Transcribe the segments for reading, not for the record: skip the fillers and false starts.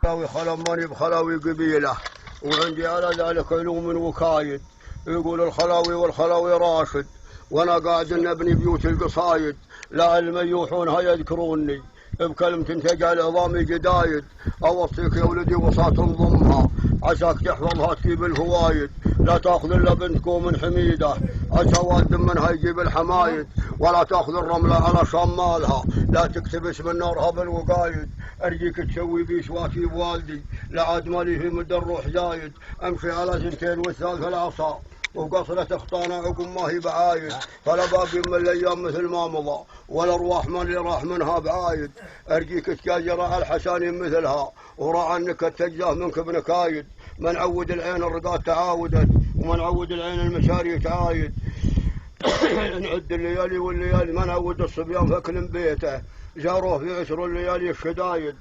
خلاوي خلماني بخلاوي قبيله، وعندي على ذلك علوم وكايد. يقول الخلاوي والخلاوي راشد، وانا قاعد نبني بيوت القصايد، لعل من يوحونها يذكروني بكلمة تجعل عظامي جدايد. اوصيك يا ولدي وصاة ضمها، عساك تحفظها تجيب الفوايد. لا تاخذ الا بنتكم من حميده، عسى واد منها يجيب الحمايد. ولا تاخذ الرمله على شمالها، لا تكتب اسم النارها بالوقايد. ارجيك تسوي بي شواتي بوالدي، لا عاد مالي في مد الروح زايد. امشي على سنتين والثالث العصا، وقصرة اخطانا عقب ما هي بعايد. فلا باقي من الايام مثل ما مضى، والارواح من اللي راح منها بعايد. ارجيك تجاجر على الحسانين مثلها، وراى انك تجاه منك بنكايد. من عود العين الرقاد تعاودت، ومن عود العين المشاري تعايد. نعد الليالي والليالي، من عود الصبيان فاكل بيته، جاروه في عشر الليالي الشدايد.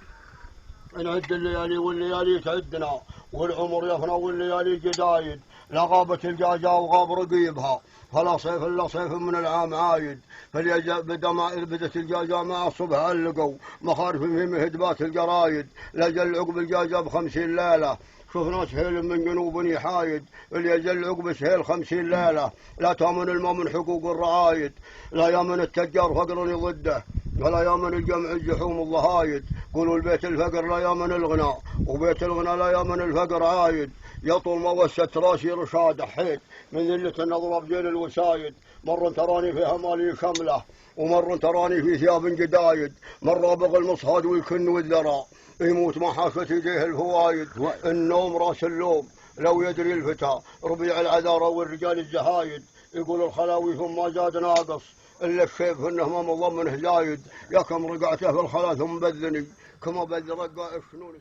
نعد الليالي والليالي تعدنا، والعمر يفنى والليالي جدايد. لا غابت الجاجا وغاب رقيبها، فلا صيف الا صيف من العام عايد. بدت الجاجا مع الصبح علقوا، مخارف في مهدبات الجرايد. لجل عقب الجاجا ب50 ليله، شفنا سهيل من جنوب يحايد. اللي يجل عقب سهيل 50 ليله، لا تامن الماء من حقوق الرعايد. لا يامن التجار فقر ضده، ولا يامن الجمع الجحوم الضهايد. قولوا البيت الفقر لا يامن الغنى، وبيت الغنى لا يامن الفقر عايد. يطول موسة راسي رشاد حيت، من ذلة النظرة بجيل الوسايد. مر تراني فيها مالي شمله، ومر تراني في ثياب جدايد. مر بغى المصهاد والكن والذرى، يموت ما حاشت يديه الفوايد. النوم راس اللوم لو يدري الفتى، ربيع العذارى والرجال الزهايد. يقول الخلاوي ثم ما زاد ناقص، الا الشيف انه ما مضمنه زايد. يا كم رقعته في الخلا ثم بذني، كما بذ رقع الشنون.